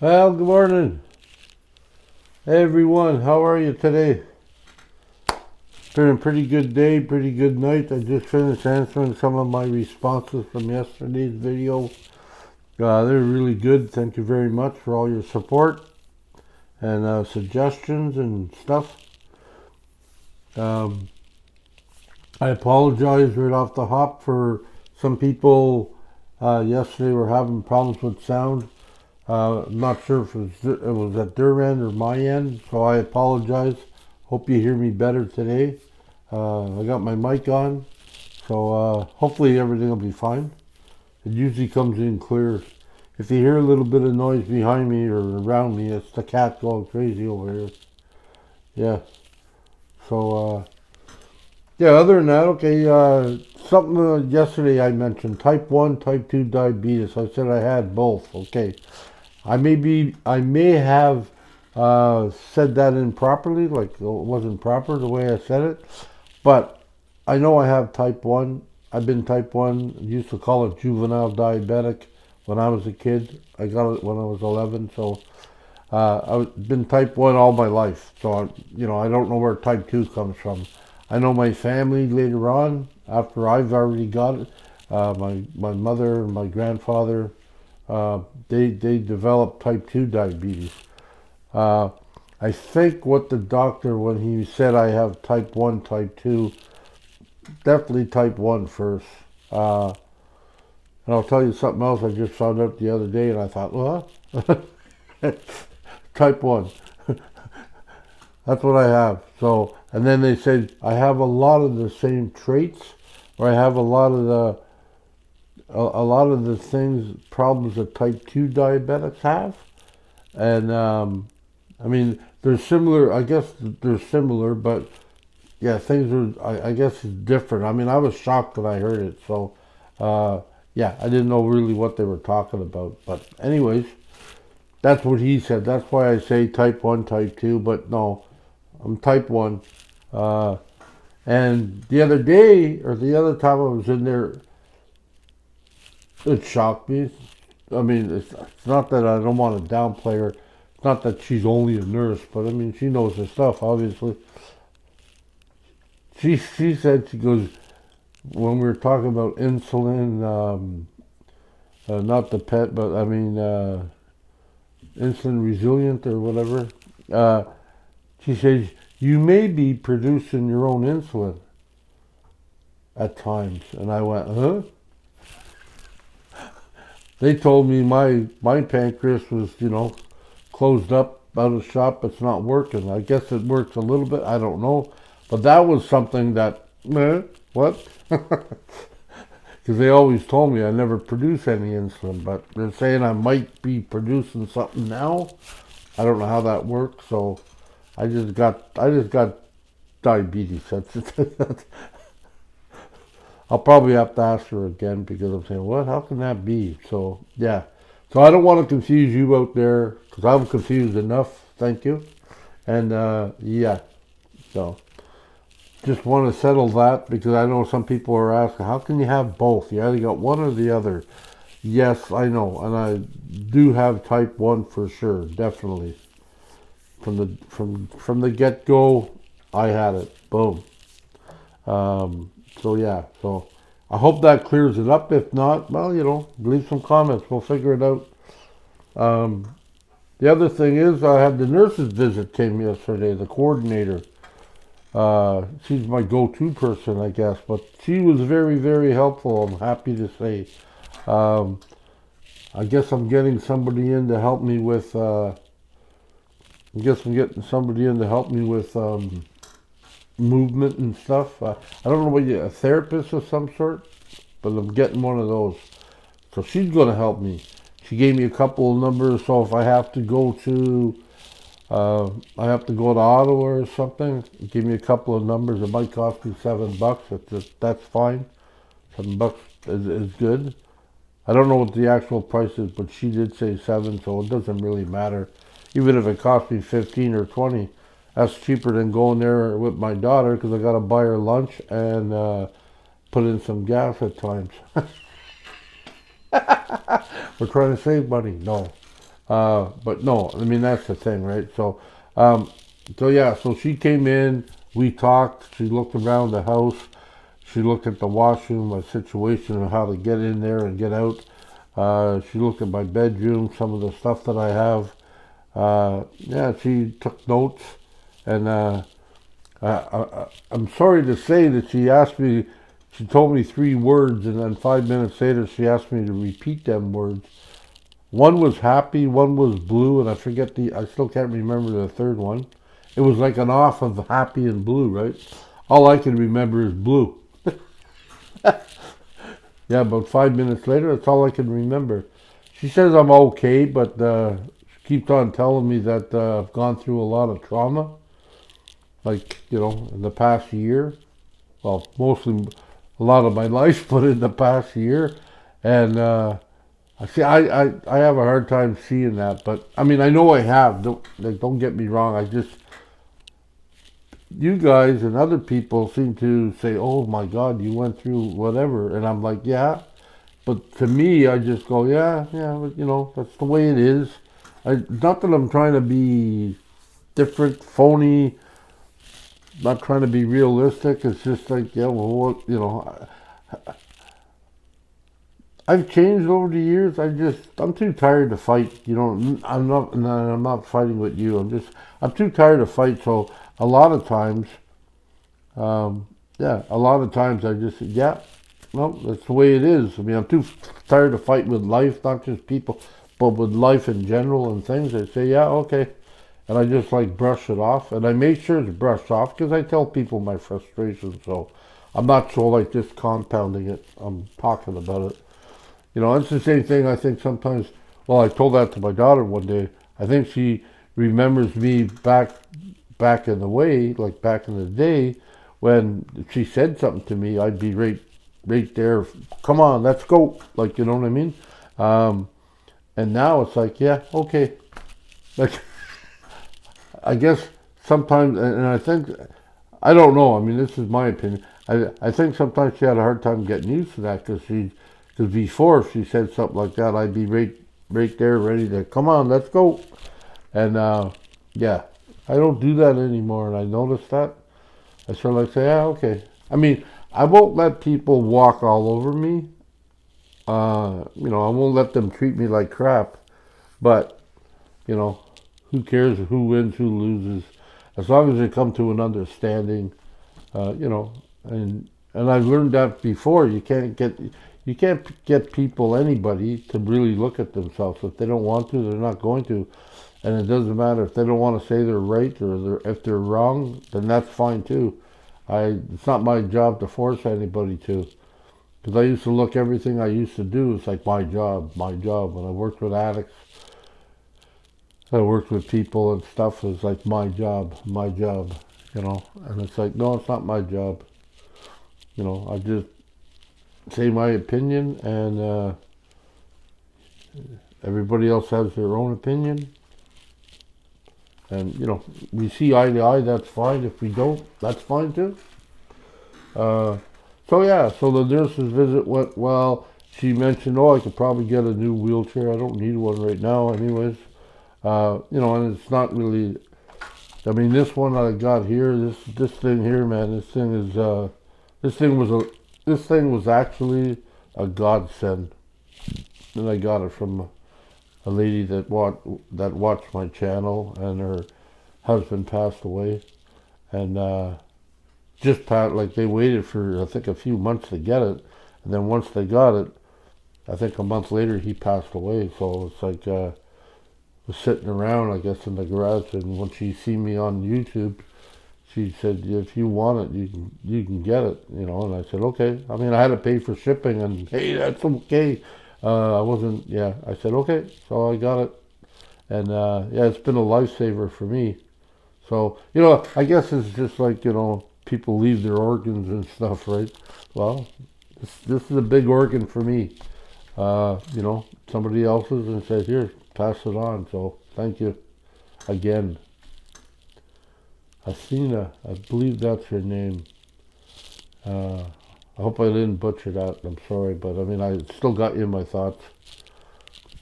Well, good morning, everyone. How are you today? Been a pretty good day, pretty good night. I just finished answering some of my responses from yesterday's video. They're really good. Thank you very much for all your support and suggestions and stuff. Um, I apologize right off the hop for some people yesterday were having problems with sound. I'm not sure if it was at their end or my end, so I apologize. Hope you hear me better today. I got my mic on, so hopefully everything will be fine. It usually comes in clear. If you hear a little bit of noise behind me or around me, it's the cat going crazy over here. Yeah. So, yeah, other than that, okay, something yesterday I mentioned type 1, type 2 diabetes. I said I had both. Okay. I may have said that improperly, like it wasn't proper the way I said it, but I know I have type 1. I've been type 1, used to call it juvenile diabetic when I was a kid. I got it when I was 11, so I've been type 1 all my life. So, I don't know where type 2 comes from. I know my family later on, after I've already got it, my mother and my grandfather, they developed type 2 diabetes. Uh, I think what the doctor, when he said I have type 1, type 2, definitely type 1 first. And I'll tell you something else I just found out the other day, and I thought, well, type 1. That's what I have. So, and then they said I have a lot of the same traits, or I have a lot of the things, problems that type 2 diabetics have. And I mean, they're similar. I guess they're similar, but yeah, things are. I guess it's different. I mean, I was shocked when I heard it. So, yeah, I didn't know really what they were talking about. But anyways, that's what he said. That's why I say type 1, type 2. But no, I'm type 1. Uh, and the other day, or the other time I was in there, it shocked me. I mean, it's not that I don't want to downplay her. It's not that she's only a nurse, but I mean, she knows her stuff, obviously. She said, she goes, when we were talking about insulin, not the pet, but I mean, insulin resilient or whatever, uh, she says, you may be producing your own insulin at times. And I went, huh? They told me my pancreas was, closed up, out of shop. It's not working. I guess it works a little bit. I don't know. But that was something that, what? Because they always told me I never produce any insulin. But they're saying I might be producing something now. I don't know how that works. So I just got diabetes. That's I'll probably have to ask her again because I'm saying, what? How can that be? So, yeah. So I don't want to confuse you out there because I'm confused enough. Thank you. And, yeah. So, just want to settle that because I know some people are asking, how can you have both? You either got one or the other. Yes, I know. And I do have type 1 for sure. Definitely. From the get-go, I had it. Boom. So yeah, so I hope that clears it up. If not, well, leave some comments. We'll figure it out. Um, the other thing is, I had the nurse's visit came yesterday. The coordinator. She's my go-to person, I guess, but she was very, very helpful. I'm happy to say. Um, I guess I'm getting somebody in to help me with. I guess I'm getting somebody in to help me with. Movement and stuff. I don't know what a therapist of some sort, but I'm getting one of those. So she's going to help me. She gave me a couple of numbers, so if I have to go to, Ottawa or something, give me a couple of numbers. It might cost me $7. That's fine. $7 is good. I don't know what the actual price is, but she did say 7, so it doesn't really matter. Even if it cost me 15 or 20, that's cheaper than going there with my daughter because I got to buy her lunch and put in some gas at times. We're trying to save money. No. But no, I mean that's the thing, right? Um, so yeah, so she came in, we talked, she looked around the house, she looked at the washroom, my situation and how to get in there and get out. She looked at my bedroom, some of the stuff that I have. Yeah, she took notes, and I'm sorry to say that she asked me, she told me 3 words, and then 5 minutes later she asked me to repeat them words. One was happy, one was blue, and I still can't remember the third one. It was like an off of happy and blue, right? All I can remember is blue. Yeah, about 5 minutes later, that's all I can remember. She says I'm okay, but she keeps on telling me that I've gone through a lot of trauma, like, in the past year. Well, mostly a lot of my life, but in the past year. And I see, I have a hard time seeing that, but I mean, I know I have. Don't get me wrong. You guys and other people seem to say, "Oh my God, you went through whatever," and I'm like, "Yeah," but to me, I just go, "Yeah, yeah, but, that's the way it is." Not that I'm trying to be different, phony, not trying to be realistic. It's just like, yeah, well, I've changed over the years. I'm too tired to fight. I'm not fighting with you. I'm too tired to fight. So a lot of times, um, yeah, a lot of times I just, yeah, no, that's the way it is. I mean, I'm too tired to fight with life, not just people, but with life in general and things. I say, yeah, okay. And I just like brush it off. And I make sure it's brushed off because I tell people my frustration. So I'm not so like just compounding it. I'm talking about it. It's the same thing I think sometimes. Well, I told that to my daughter one day. I think she remembers me back in the way, like back in the day, when she said something to me, I'd be right there. Come on, let's go. Like, you know what I mean? Um, and now it's like, yeah, okay. Like, I guess sometimes, and I think, I don't know. I mean, this is my opinion. I think sometimes she had a hard time getting used to that because before if she said something like that, I'd be right there, ready to come on, let's go. And yeah, I don't do that anymore, and I noticed that. I sort of like say, yeah, okay. I mean, I won't let people walk all over me. I won't let them treat me like crap. But you know, who cares who wins, who loses, as long as they come to an understanding. Uh, you know, and I've learned that before. You can't get people, anybody, to really look at themselves. If they don't want to, they're not going to. And it doesn't matter if they don't want to say they're right or if they're wrong, then that's fine too. It's not my job to force anybody to. Because I used to look everything I used to do as like my job, my job. When I worked with addicts, I worked with people and stuff. It was like my job, my job. And it's like, no, it's not my job. I just say my opinion, and everybody else has their own opinion. And we see eye to eye. That's fine. If we don't, that's fine too. Uh, so yeah. So the nurse's visit went well. She mentioned, "Oh, I could probably get a new wheelchair. I don't need one right now, anyways." And it's not really. I mean, this one I got here, this thing here, man. This thing was a, this thing was actually a godsend. And I got it from a lady that watched my channel, and her husband passed away, and just passed. Like, they waited for, I think, a few months to get it, and then once they got it, I think a month later he passed away. So it's like was sitting around, I guess, in the garage, and when she seen me on YouTube, she said, "If you want it, you can get it." And I said, "Okay." I mean, I had to pay for shipping, and hey, that's okay. I wasn't. Yeah, I said, "Okay," so I got it, and yeah, it's been a lifesaver for me. So I guess it's just like people leave their organs and stuff, right? Well, this is a big organ for me. Somebody else's, and said, "Here, pass it on." So thank you again. Athena, I believe that's her name. Uh, I hope I didn't butcher that. I'm sorry, but I mean, I still got you in my thoughts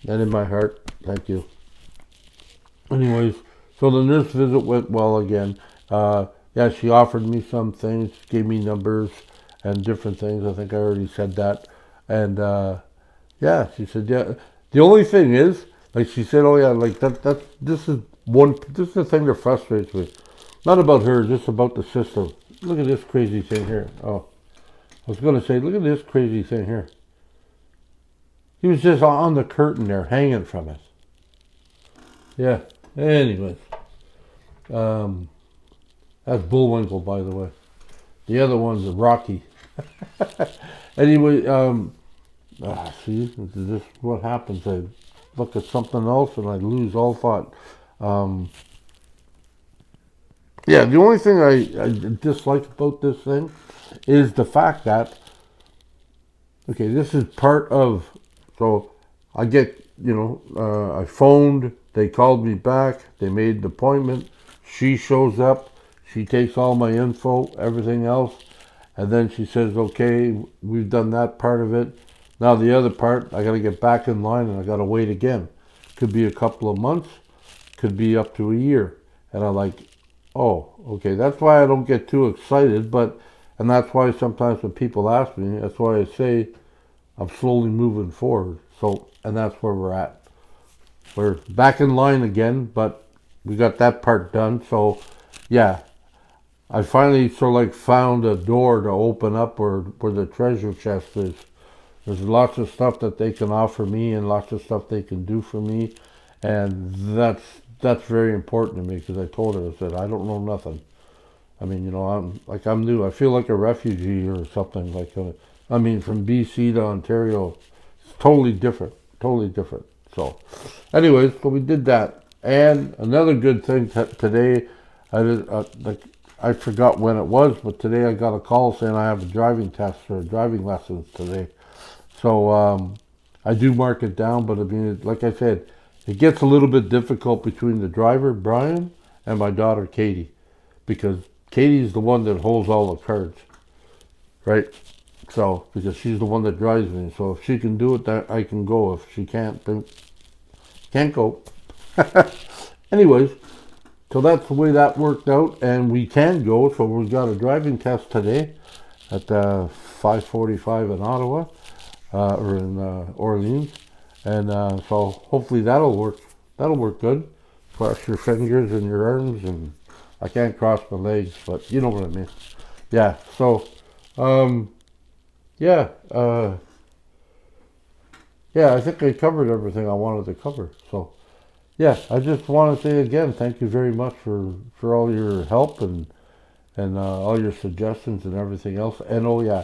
and in my heart. Thank you. anyways, so the nurse visit went well again. Yeah, she offered me some things, gave me numbers and different things. I think I already said that. And yeah, she said, yeah. The only thing is, like she said, oh yeah, like this is the thing that frustrates me. Not about her, just about the system. Look at this crazy thing here. Oh, I was gonna say, look at this crazy thing here. He was just on the curtain there, hanging from it. Yeah. Anyways, um, that's Bullwinkle, by the way. The other one's Rocky. Anyway, see, this is what happens. I look at something else and I lose all thought. Um, yeah, the only thing I dislike about this thing is the fact that, okay, this is part of, so I get, I phoned, they called me back, they made an appointment, she shows up, she takes all my info, everything else, and then she says, okay, we've done that part of it. Now the other part, I got to get back in line and I got to wait again. Could be a couple of months, could be up to a year. And I'm like, oh, okay, that's why I don't get too excited, and that's why sometimes when people ask me, that's why I say I'm slowly moving forward. So, and that's where we're at. We're back in line again, but we got that part done. So, yeah, I finally sort of like found a door to open up where the treasure chest is. There's lots of stuff that they can offer me and lots of stuff they can do for me. And that's very important to me because I told her, I said, I don't know nothing. I mean, I'm new. I feel like a refugee or something. From BC to Ontario, it's totally different. Totally different. So, anyways, so we did that. And another good thing today, I forgot when it was, but today I got a call saying I have a driving test or driving lessons today. So I do mark it down, but I mean, like I said, it gets a little bit difficult between the driver, Brian, and my daughter, Katie, because Katie's the one that holds all the cards, right? So, because she's the one that drives me. So if she can do it, that I can go. If she can't, then can't go. Anyways, so that's the way that worked out, and we can go. So we've got a driving test today at 5:45 in Ottawa, or in Orleans, and so hopefully that'll work. That'll work good. Cross your fingers and your arms, and I can't cross my legs, but you know what I mean. Yeah. So, yeah, yeah. I think I covered everything I wanted to cover. So, yeah, I just want to say again, thank you very much for all your help and all your suggestions and everything else. And oh yeah,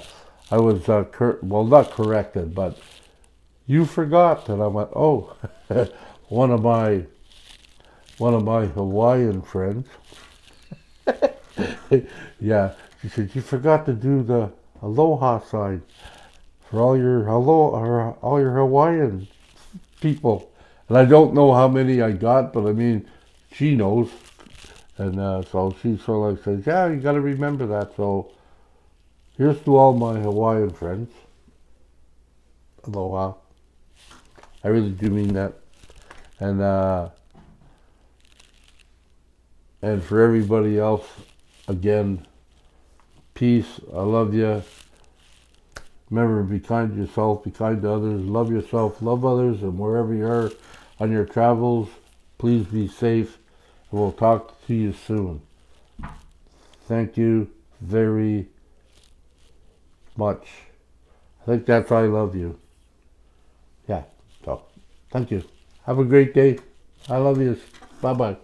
I was not corrected, but you forgot that I went. Oh, one of my Hawaiian friends. Yeah, she said you forgot to do the aloha sign for all your Hawaiian people. And I don't know how many I got, but I mean, she knows. And so she sort of like says, yeah, you got to remember that. So here's to all my Hawaiian friends. Aloha. I really do mean that. And for everybody else, again, peace. I love you. Remember, be kind to yourself, be kind to others, love yourself, love others, and wherever you are on your travels, please be safe, and we'll talk to you soon. Thank you very much. I think that's I love you. Yeah, so thank you. Have a great day. I love you. Bye-bye.